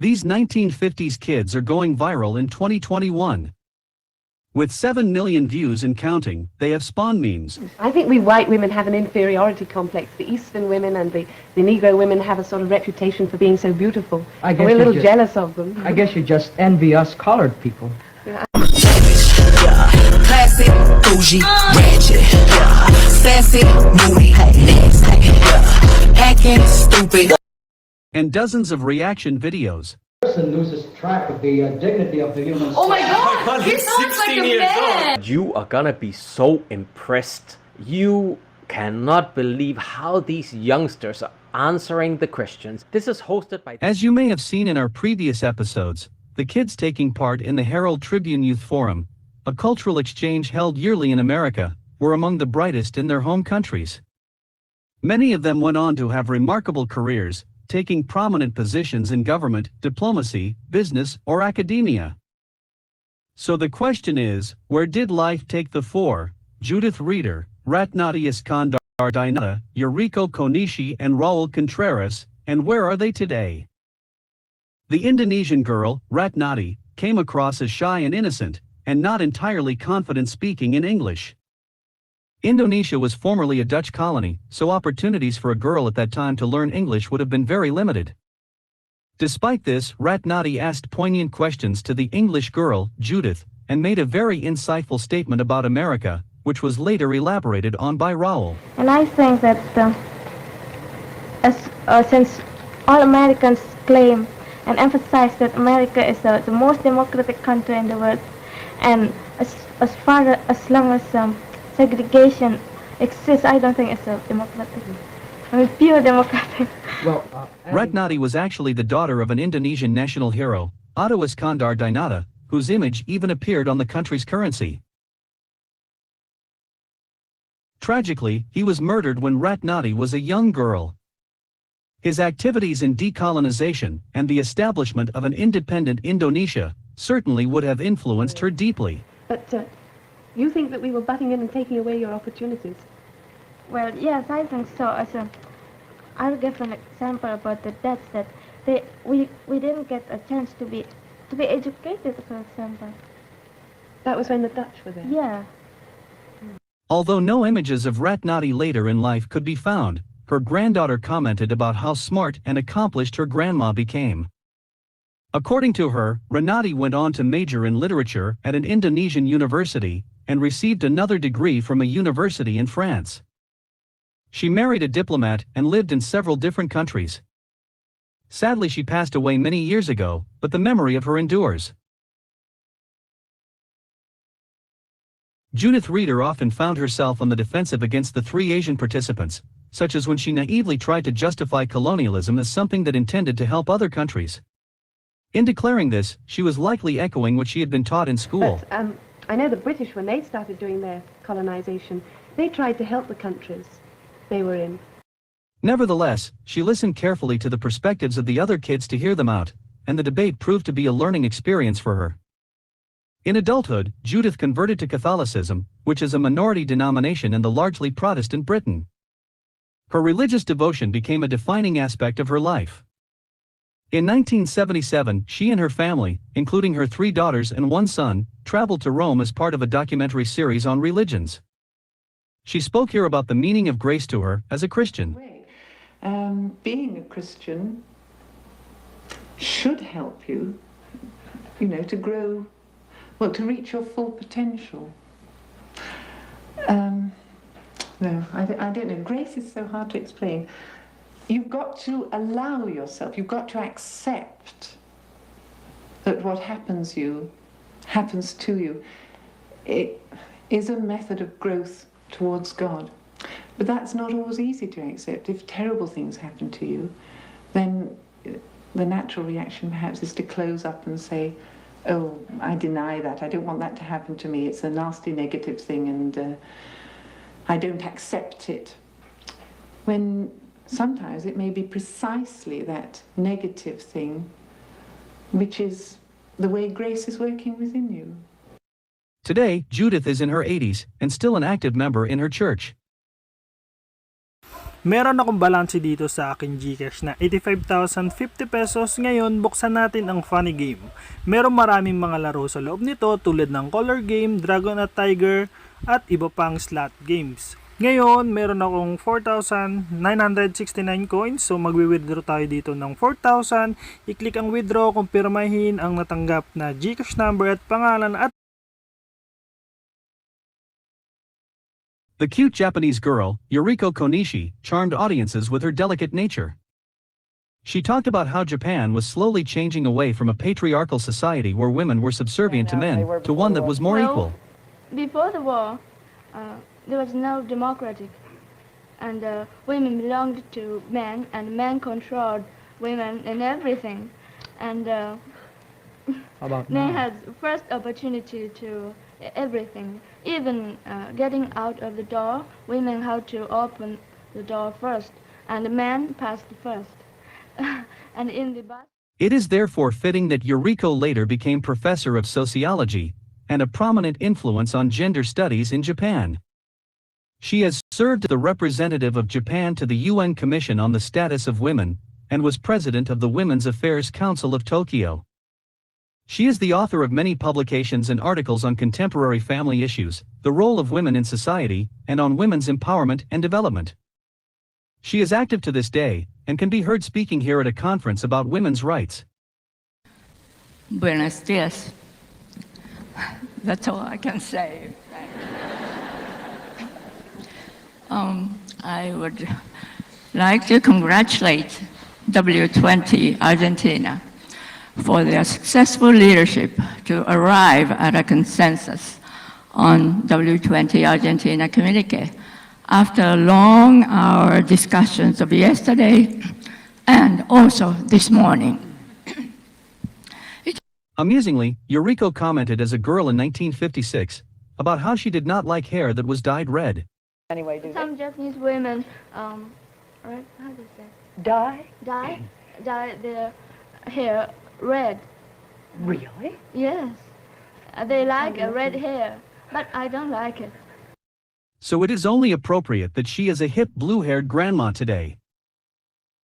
These 1950s kids are going viral in 2021. With 7 million views and counting, they have spawned memes. I think we white women have an inferiority complex. The Eastern women and the Negro women have a sort of reputation for being so beautiful. And we're a little jealous of them. I guess you just envy us colored people. Yeah. Classic, bougie, ratchet, sassy, moody, nasty, hacking, stupid. And dozens of reaction videos. Person loses track of the dignity of the human. Oh my God! He sounds like a man! You are gonna be so impressed. You cannot believe how these youngsters are answering the questions. This is hosted by... As you may have seen in our previous episodes, the kids taking part in the Herald Tribune Youth Forum, a cultural exchange held yearly in America, were among the brightest in their home countries. Many of them went on to have remarkable careers, taking prominent positions in government, diplomacy, business, or academia. So the question is, where did life take the four? Judith Rarnati Iskandar Dinata, Yuriko Konishi and Raul Contreras, and where are they today? The Indonesian girl, Rarnati, came across as shy and innocent, and not entirely confident speaking in English. Indonesia was formerly a Dutch colony, so opportunities for a girl at that time to learn English would have been very limited. Despite this, Rarnati asked poignant questions to the English girl, Judith, and made a very insightful statement about America, which was later elaborated on by Raul. And I think that since all Americans claim and emphasize that America is the most democratic country in the world, and as long as segregation exists, I don't think it's a democratic. I mean, pure democratic. Well, Rarnati was actually the daughter of an Indonesian national hero, Otto Iskandar Dinata, whose image even appeared on the country's currency. Tragically, he was murdered when Rarnati was a young girl. His activities in decolonization and the establishment of an independent Indonesia certainly would have influenced her deeply. But you think that we were butting in and taking away your opportunities? Well, yes, I think so. I'll give an example about the Dutch, that we didn't get a chance to be educated, for example. That was when the Dutch were there? Yeah. Although no images of Rarnati later in life could be found, her granddaughter commented about how smart and accomplished her grandma became. According to her, Rarnati went on to major in literature at an Indonesian university and received another degree from a university in France. She married a diplomat and lived in several different countries. Sadly, she passed away many years ago, but the memory of her endures. Judith Reeder often found herself on the defensive against the three Asian participants, such as when she naively tried to justify colonialism as something that intended to help other countries. In declaring this, she was likely echoing what she had been taught in school. But, I know the British, when they started doing their colonization, they tried to help the countries they were in. Nevertheless, she listened carefully to the perspectives of the other kids to hear them out, and the debate proved to be a learning experience for her. In adulthood, Judith converted to Catholicism, which is a minority denomination in the largely Protestant Britain. Her religious devotion became a defining aspect of her life. In 1977, she and her family, including her 3 daughters and 1 son, traveled to Rome as part of a documentary series on religions. She spoke here about the meaning of grace to her as a Christian. Being a Christian should help you, to grow, to reach your full potential. No, I don't know. Grace is so hard to explain. You've got to allow yourself, you've got to accept that what happens to you. It is a method of growth towards God. But that's not always easy to accept. If terrible things happen to you, then the natural reaction perhaps is to close up and say, oh, I deny that. I don't want that to happen to me. It's a nasty negative thing and I don't accept it. When sometimes it may be precisely that negative thing which is the way grace is working within you. Today, Judith is in her 80s and still an active member in her church. Meron akong balanse dito sa aking Gcash na 85,050 pesos. Ngayon, buksan natin ang funny game. Meron maraming mga laro sa loob nito tulad ng color game, dragon at tiger, at iba pang slot games. Ngayon, meron akong 4,969 coins. So, magwi-withdraw tayo dito ng 4,000. I-click ang withdraw, kumpirmahin ang natanggap na Gcash number at pangalan at The cute Japanese girl, Yuriko Konishi, charmed audiences with her delicate nature. She talked about how Japan was slowly changing away from a patriarchal society where women were subservient to men to one that was more equal. Before the war, there was no democratic, and women belonged to men, and men controlled women in everything, and men had first opportunity to everything. Even getting out of the door, women had to open the door first, and the men passed first. And in the bus. It is therefore fitting that Yuriko later became professor of sociology and a prominent influence on gender studies in Japan. She has served as the representative of Japan to the UN Commission on the Status of Women and was president of the Women's Affairs Council of Tokyo. She is the author of many publications and articles on contemporary family issues, the role of women in society, and on women's empowerment and development. She is active to this day, and can be heard speaking here at a conference about women's rights. Buenos dias. That's all I can say. I would like to congratulate W20 Argentina for their successful leadership to arrive at a consensus on W20 Argentina communique after long hour discussions of yesterday and also this morning. Amusingly, Yuriko commented as a girl in 1956 about how she did not like hair that was dyed red. Anyway, Some Japanese women, right, how do you say? dye? Dye their hair red. Really? Yes. They like a red hair, but I don't like it. So it is only appropriate that she is a hip blue-haired grandma today.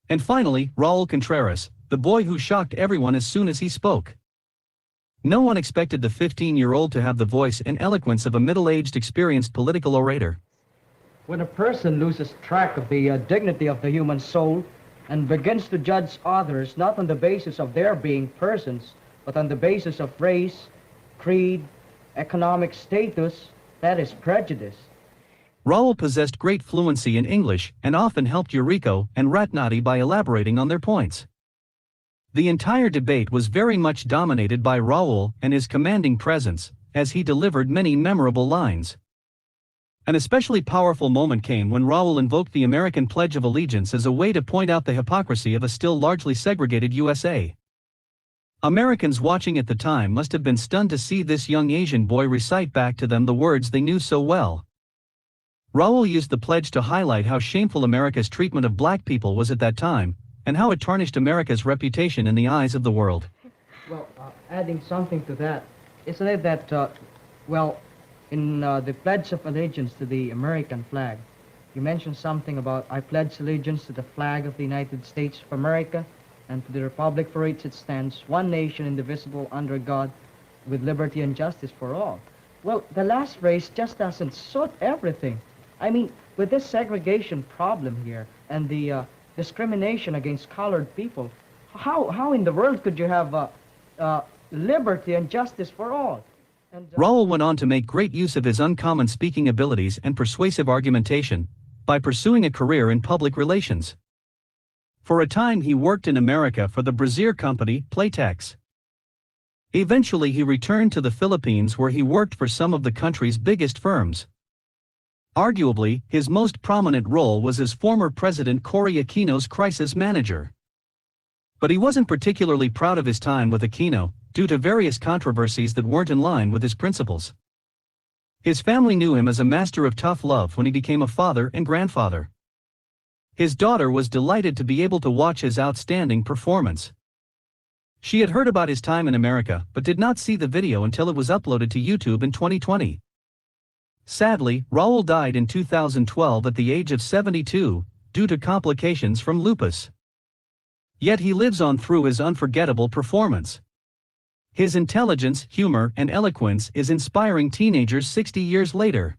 And finally, Raul Contreras, the boy who shocked everyone as soon as he spoke. No one expected the 15-year-old to have the voice and eloquence of a middle-aged, experienced political orator. When a person loses track of the dignity of the human soul and begins to judge others not on the basis of their being persons, but on the basis of race, creed, economic status, that is prejudice. Raul possessed great fluency in English and often helped Yuriko and Rarnati by elaborating on their points. The entire debate was very much dominated by Raul and his commanding presence, as he delivered many memorable lines. An especially powerful moment came when Raul invoked the American Pledge of Allegiance as a way to point out the hypocrisy of a still largely segregated USA. Americans watching at the time must have been stunned to see this young Asian boy recite back to them the words they knew so well. Raul used the pledge to highlight how shameful America's treatment of black people was at that time, and how it tarnished America's reputation in the eyes of the world. Well, adding something to that, isn't it that, in the Pledge of Allegiance to the American flag, you mentioned something about, I pledge allegiance to the flag of the United States of America and to the republic for which it stands, one nation indivisible under God, with liberty and justice for all. Well, the last phrase just doesn't suit everything. I mean, with this segregation problem here and the discrimination against colored people, how in the world could you have liberty and justice for all? And, Raul went on to make great use of his uncommon speaking abilities and persuasive argumentation by pursuing a career in public relations. For a time he worked in America for the brassiere company Playtex. Eventually he returned to the Philippines where he worked for some of the country's biggest firms. Arguably, his most prominent role was as former President Cory Aquino's crisis manager. But he wasn't particularly proud of his time with Aquino, due to various controversies that weren't in line with his principles. His family knew him as a master of tough love when he became a father and grandfather. His daughter was delighted to be able to watch his outstanding performance. She had heard about his time in America but did not see the video until it was uploaded to YouTube in 2020. Sadly, Raul died in 2012 at the age of 72, due to complications from lupus. Yet he lives on through his unforgettable performance. His intelligence, humor, and eloquence is inspiring teenagers 60 years later.